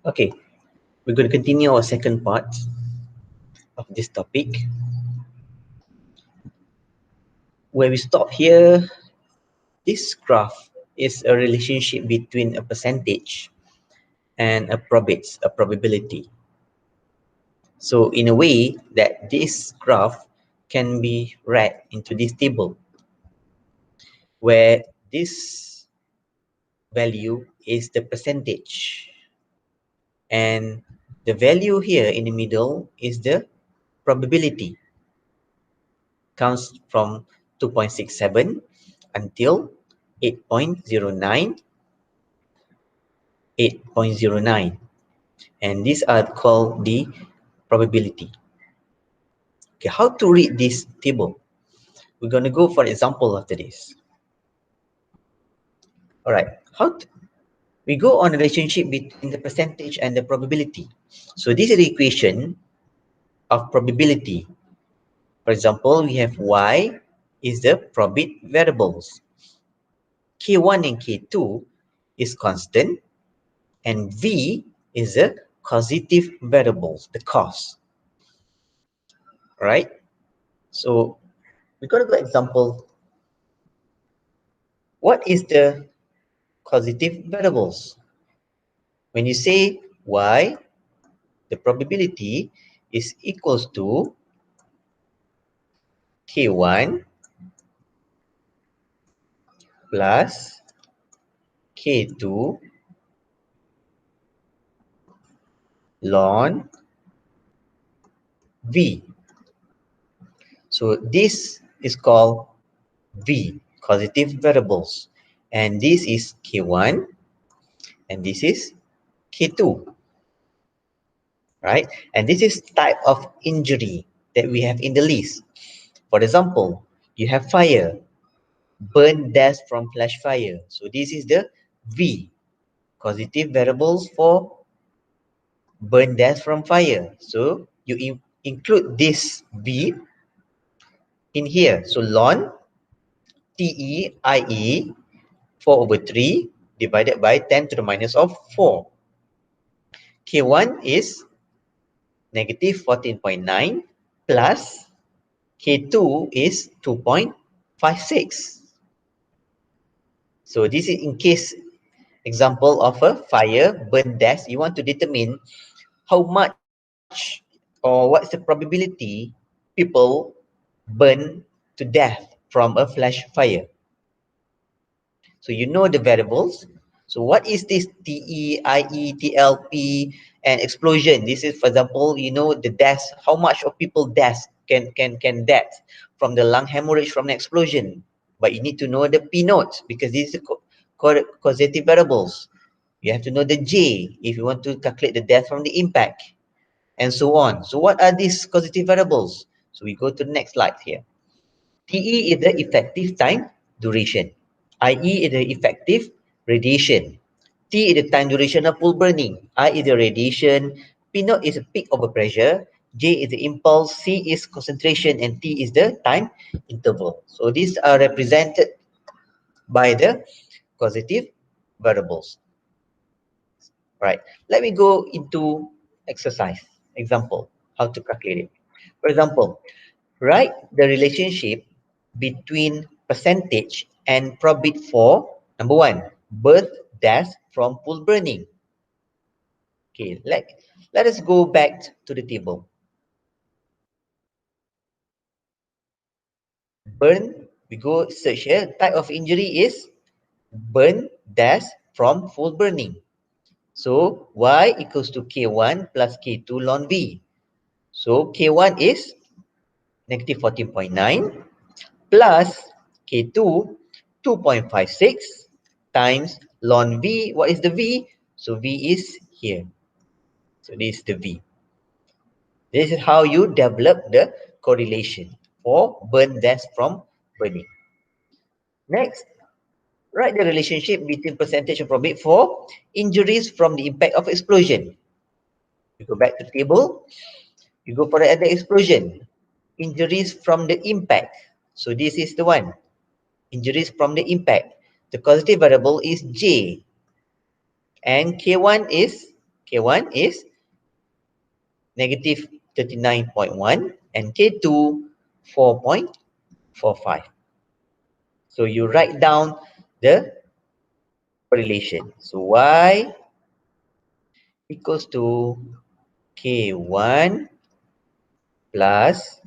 Okay, we're going to continue our second part of this topic. Where we stop here, this graph is a relationship between a percentage and a probability. So in a way that this graph can be read into this table, where this value is the percentage and the value here in the middle is the probability. Comes from 2.67 until 8.09, 8.09, and these are called the probability. Okay, how to read this table? We're going to go for example after this. All right, we go on a relationship between the percentage and the probability. So this is the equation of probability. For example, we have y is the probit variables. K1 and K2 is constant, and V is the causative variables, the cause. Right? So we're going to go example. What is the causative variables? When you say y, the probability is equals to K1 plus K2 ln V. So this is called V, causative variables. And this is K1 and this is K2. Right? And this is type of injury that we have in the list. For example, you have fire, burn, death from flash fire. So this is the V, causative variables for burn, death from fire. So you include this V in here. So ln TEIE 4/3 divided by 10 to the minus of 4. K1 is negative 14.9 plus K2 is 2.56. So this is in case example of a fire, burn, death. You want to determine how much or what's the probability people burn to death from a flash fire. So you know the variables. So what is this TE, IE, TLP, and explosion? This is, for example, you know the death, how much of people death can death from the lung hemorrhage from the explosion. But you need to know the P notes because these are causative variables. You have to know the J if you want to calculate the death from the impact, and so on. So what are these causative variables? So we go to the next slide here. TE is the effective time duration. IE is the effective radiation. T is the time duration of full burning. I is the radiation. P naught is the peak of pressure. J is the impulse. C is concentration. And T is the time interval. So these are represented by the causative variables. Right. Let me go into exercise. Example, how to calculate it. For example, write the relationship between percentage and probit for number one, birth, death from full burning. Okay, let us go back to the table. Burn, we go search here. Type of injury is burn, death from full burning. So y equals to K1 plus K2 ln V. So K1 is negative 14.9 plus K2 2.56 times ln V. What is the V? So V is here. So this is the V. This is how you develop the correlation for burn death from burning. Next, write the relationship between percentage of probit for injuries from the impact of explosion. You go back to the table. You go for the other explosion. Injuries from the impact. So this is the one. Injuries from the impact. The causative variable is J. And K1 is K1 is negative 39.1 and K2 4.45. So you write down the correlation. So Y equals to K1 plus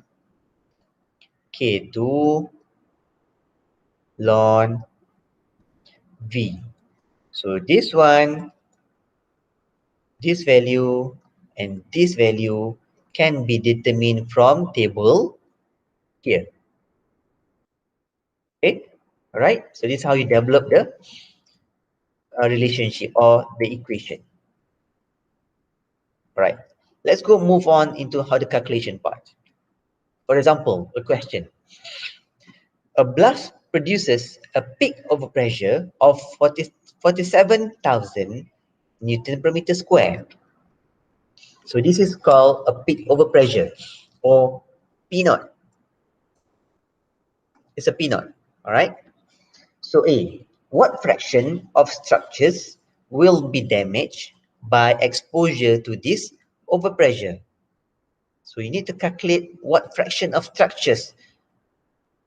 K2 ln V. So this one, this value and this value can be determined from table here. Okay, all right. So this is how you develop the relationship or the equation. All right. Let's go move on into how the calculation part. For example, a question. A blast produces a peak overpressure of 47,000 Newton per meter square. So this is called a peak overpressure or P naught. It's a P naught. All right. So A, what fraction of structures will be damaged by exposure to this overpressure? So you need to calculate what fraction of structures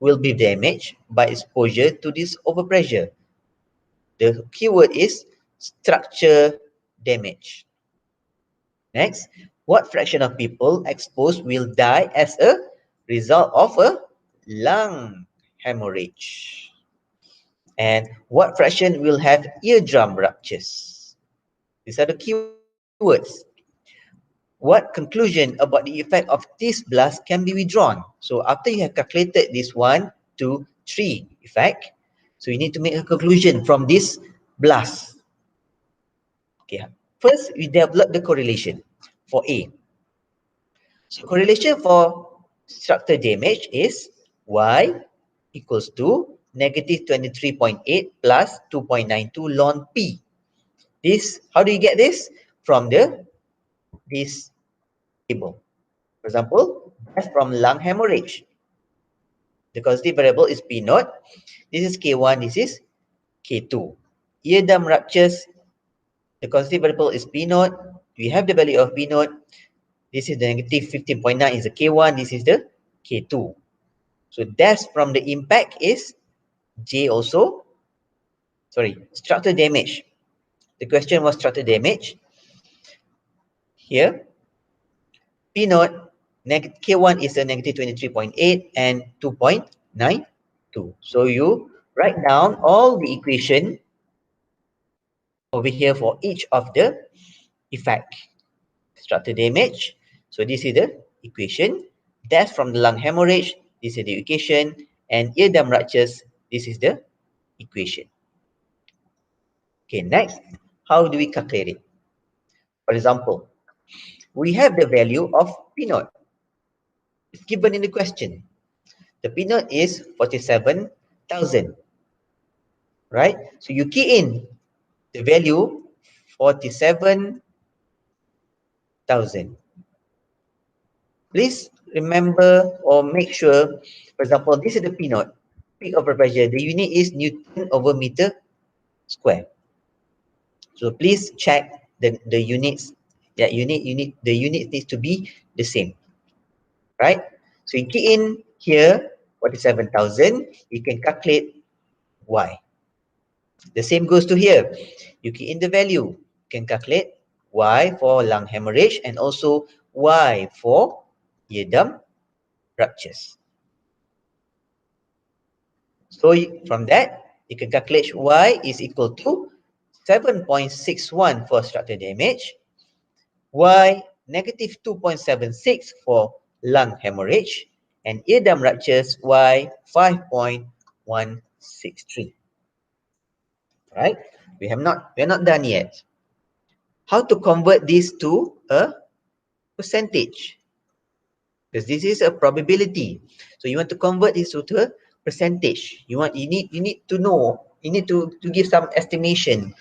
will be damaged by exposure to this overpressure. The keyword is structure damage. Next, what fraction of people exposed will die as a result of a lung hemorrhage? And what fraction will have eardrum ruptures? These are the keywords. What conclusion about the effect of this blast can be withdrawn? So after you have calculated this 1, 2, 3 effect, so you need to make a conclusion from this blast. Okay. First, we develop the correlation for A. So correlation for structure damage is Y equals to negative 23.8 plus 2.92 ln P. This, how do you get this? From this table. For example, that's from lung hemorrhage. The causative variable is P naught. This is K1, this is K2. Eardrum ruptures, the causative variable is P naught. We have the value of P naught. This is the negative 15.9 is the K1, this is the K2. So death from the impact is J also. Sorry, structure damage. The question was structure damage. Here, P naught, K1 is a negative 23.8 and 2.92. So you write down all the equation over here for each of the effect. Structure damage. So this is the equation. Death from the lung hemorrhage. This is the equation. And eardrum ruptures. This is the equation. Okay, next, how do we calculate it? For example, we have the value of P naught. It's given in the question. The P naught is 47,000. Right? So you key in the value 47,000. Please remember or make sure, for example, this is the P naught, peak overpressure. The unit is Newton over meter square. So please check the units. That the unit needs to be the same. Right? So you key in here 47,000, you can calculate Y. The same goes to here. You key in the value, you can calculate Y for lung hemorrhage and also Y for eardrum ruptures. So from that, you can calculate Y is equal to 7.61 for structure damage, Y negative 2.76 for lung hemorrhage, and eardrum ruptures Y 5.163. Right? We are not done yet. How to convert this to a percentage? Because this is a probability. So you want to convert this to a percentage. You need to know, you need to give some estimation.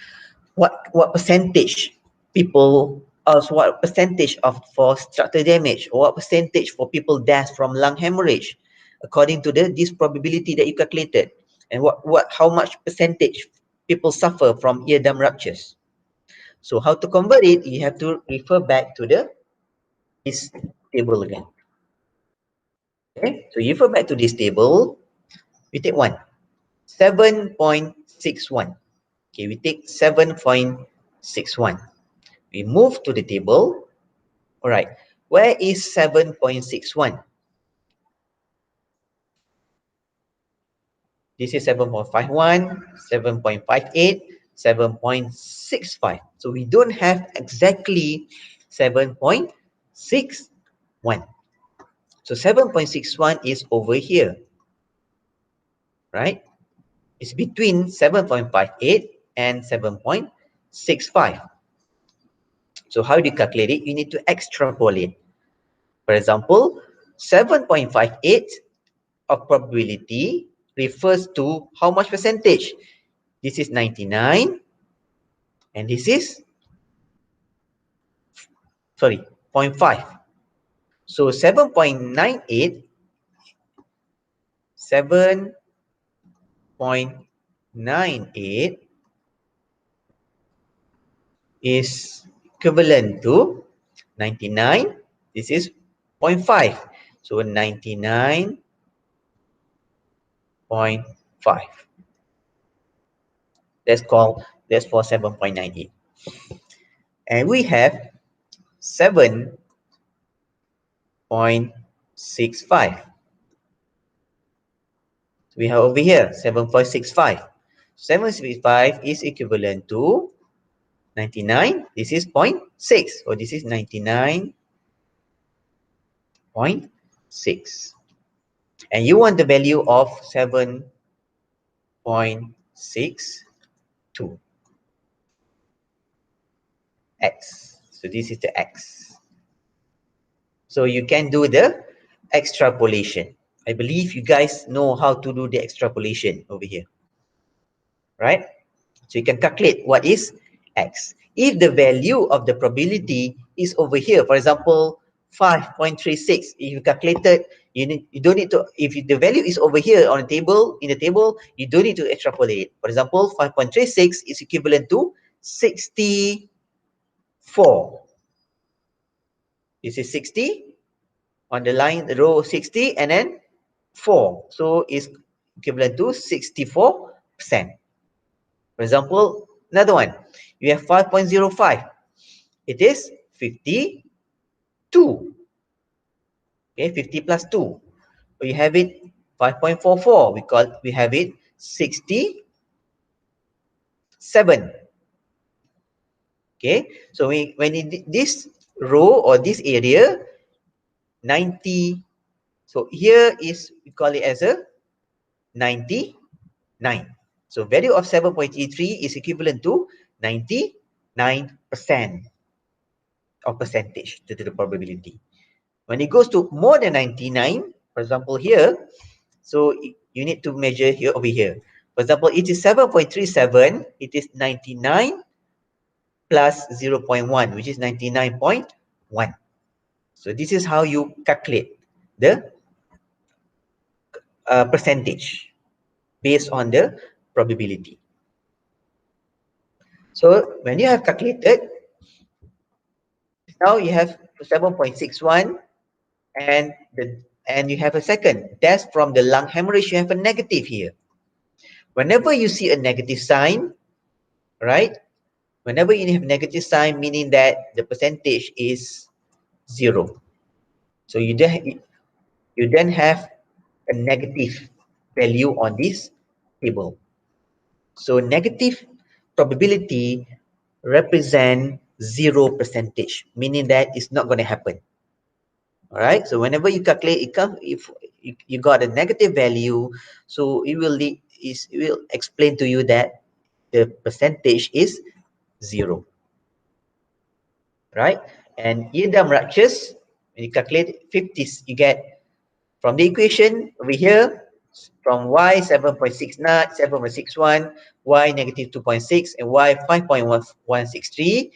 What percentage people, what percentage of for structure damage, or what percentage for people death from lung hemorrhage, according to this probability that you calculated, and how much percentage people suffer from eardrum ruptures. So how to convert it? You have to refer back to this table again. Okay, so you refer back to this table. We take 7.61. Okay, we take 7.61. We move to the table. All right, where is 7.61? This is 7.51, 7.58, 7.65. So we don't have exactly 7.61. So 7.61 is over here, right? It's between 7.58 and 7.65. So how do you calculate it? You need to extrapolate. For example, 7.58 of probability refers to how much percentage? This is 99 and this is, sorry, 0.5. So 7.98, 7.98 is equivalent to 99. This is 0.5. So 99.5. That's for 7.98. And we have 7.65. We have over here 7.65. 7.65 is equivalent to 99. This is 0.6. So this is 99.6. And you want the value of 7.62. X. So this is the X. So you can do the extrapolation. I believe you guys know how to do the extrapolation over here, right? So you can calculate what is X. If the value of the probability is over here, for example, 5.36, if you calculated, you don't need to, if the value is over here on the table, in the table, you don't need to extrapolate. For example, 5.36 is equivalent to 64. This is 60 on the line, row 60, and then 4. So it's equivalent to 64%. For example, another one, you have 5.05. It is 52. Okay, 50 plus 2. So you have it 5.44. We have it 67. Okay, so when in this row or this area, 90. So here is, we call it as a 99. So value of 7.83 is equivalent to 99% of percentage to the probability. When it goes to more than 99, for example here, so you need to measure here over here. For example, it is 7.37, it is 99 plus 0.1, which is 99.1. So this is how you calculate the percentage based on the probability. So when you have calculated, now you have 7.61 and you have a second. That's from the lung hemorrhage, you have a negative here. Whenever you see a negative sign, right? Whenever you have negative sign, meaning that the percentage is 0. So you then have a negative value on this table. So negative probability represent 0%, meaning that it's not going to happen. All right. So whenever you calculate, it comes, if you got a negative value, so it will explain to you that the percentage is 0. Right? And eardrum ruptures, when you calculate 50, you get from the equation over here, from y 7.69, 7.61, y negative 2.6, and y 5.163.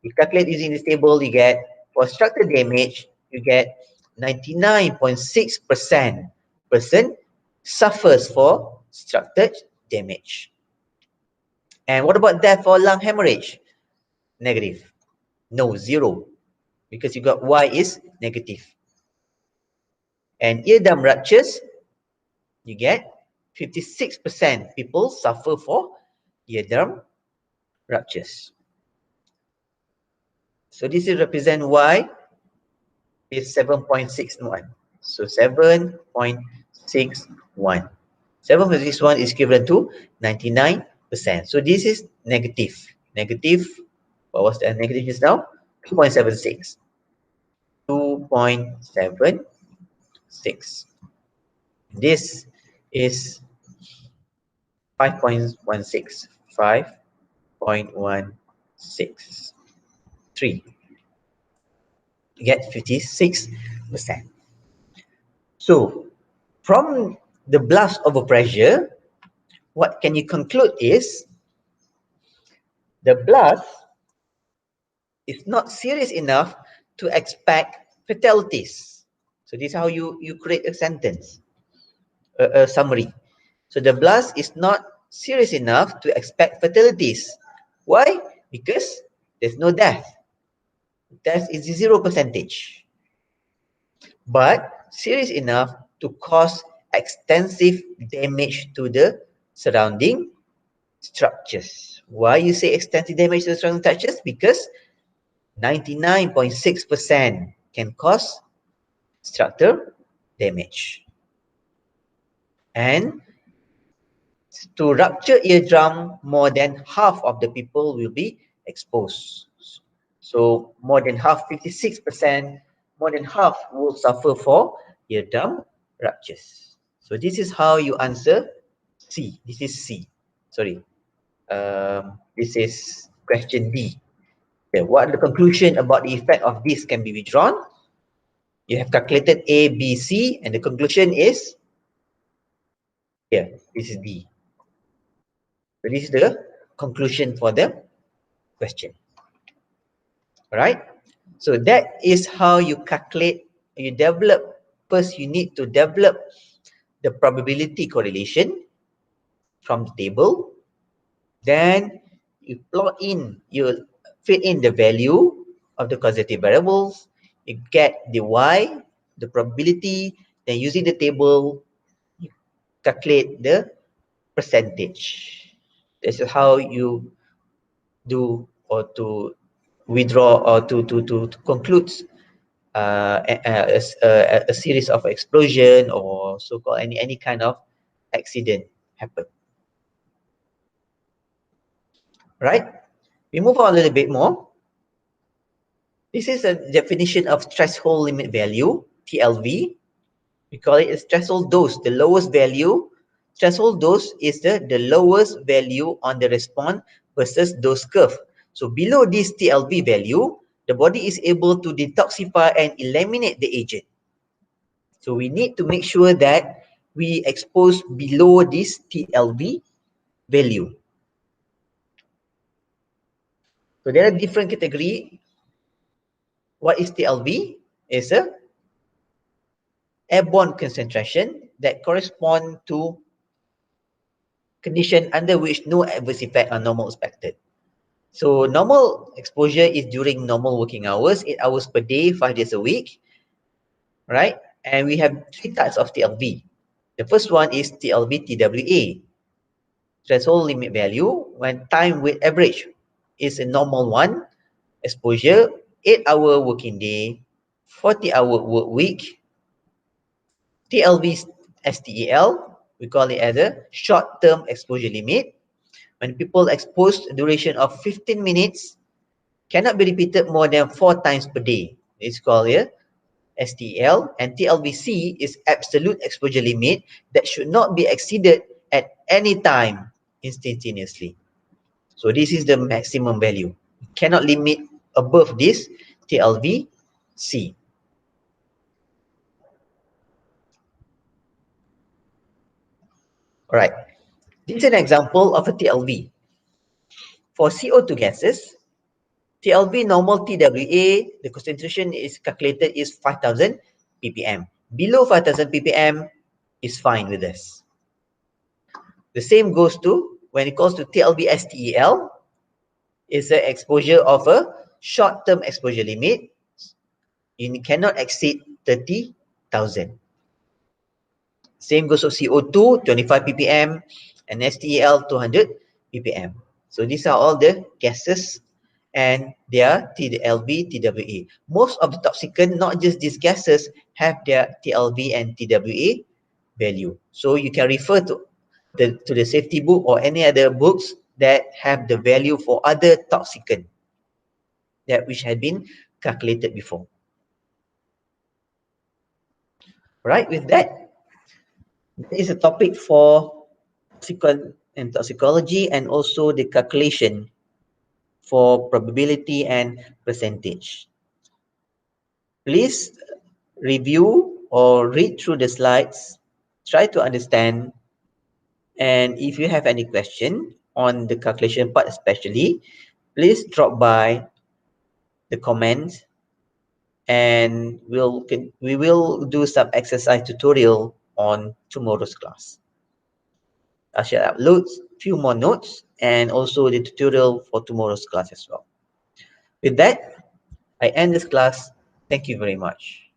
You calculate using this table, you get for structural damage, you get 99.6% person suffers for structural damage. And what about death for lung hemorrhage? negative. No, 0. Because you got Y is negative. And eardrum ruptures, you get 56% people suffer for eardrum ruptures. So this will represent Y is 7.61. So 7.61. 7.61 is equivalent to 99%. So this is negative. Negative, what was the negative just now? 2.76. 2.76. This is 5.16. 5.163. You get 56%. So from the blast overpressure, what can you conclude is the blast is not serious enough to expect fatalities. So this is how you create a sentence, a summary. So the blast is not serious enough to expect fatalities. Why? Because there's no death. Death is 0%. But serious enough to cause extensive damage to the surrounding structures. Why you say extensive damage to the surrounding structures? Because 99.6% can cause structural damage. And to rupture eardrum, more than half of the people will be exposed. So more than half, 56%, more than half will suffer for eardrum ruptures. So this is how you answer C. This is C. Sorry. This is question D. Okay, what are the conclusion about the effect of this can be withdrawn? You have calculated A, B, C, and the conclusion is here. This is D. So this is the conclusion for the question. Alright? So that is how you calculate, you develop. First, you need to develop the probability correlation from the table. Then you plot in, you fit in the value of the causative variables. You get the Y, the probability. Then using the table, you calculate the percentage. This is how you do, or to withdraw, or to conclude a series of explosion, or so-called any kind of accident happen. Right? We move on a little bit more. This is a definition of threshold limit value, TLV. We call it a threshold dose, the lowest value. Threshold dose is the lowest value on the response versus dose curve. So below this TLV value, the body is able to detoxify and eliminate the agent. So we need to make sure that we expose below this TLV value. So there are different category. What is TLV? It's a airborne concentration that correspond to condition under which no adverse effect are normal expected. So normal exposure is during normal working hours, 8 hours per day, 5 days a week, right? And we have 3 types of TLV. The first one is TLV TWA, threshold limit value, when time weight average is a normal one, exposure, 8-hour working day, 40-hour work week. TLV STEL, we call it as a short-term exposure limit. When people exposed duration of 15 minutes, cannot be repeated more than 4 times per day. It's called here STL. And TLVC is absolute exposure limit that should not be exceeded at any time instantaneously. So this is the maximum value. Cannot limit above this TLVC. Alright. This is an example of a TLV. For CO2 gases, TLV normal TWA, the concentration is calculated is 5,000 ppm. Below 5,000 ppm is fine with us. The same goes to when it goes to TLV STEL. is the exposure of a short-term exposure limit. You cannot exceed 30,000. Same goes for CO2, 25 ppm, and STEL, 200 ppm. So these are all the gases and their TLV, TWA. Most of the toxicant, not just these gases, have their TLV and TWA value. So you can refer to the safety book or any other books that have the value for other toxicant that which had been calculated before. Right, with that is a topic for toxicant and toxicology, and also the calculation for probability and percentage. Please review or read through the slides, try to understand, and if you have any question on the calculation part especially, please drop by the comments, and we will do some exercise tutorial on tomorrow's class. I shall upload few more notes and also the tutorial for tomorrow's class as well. With that, I end this class. Thank you very much.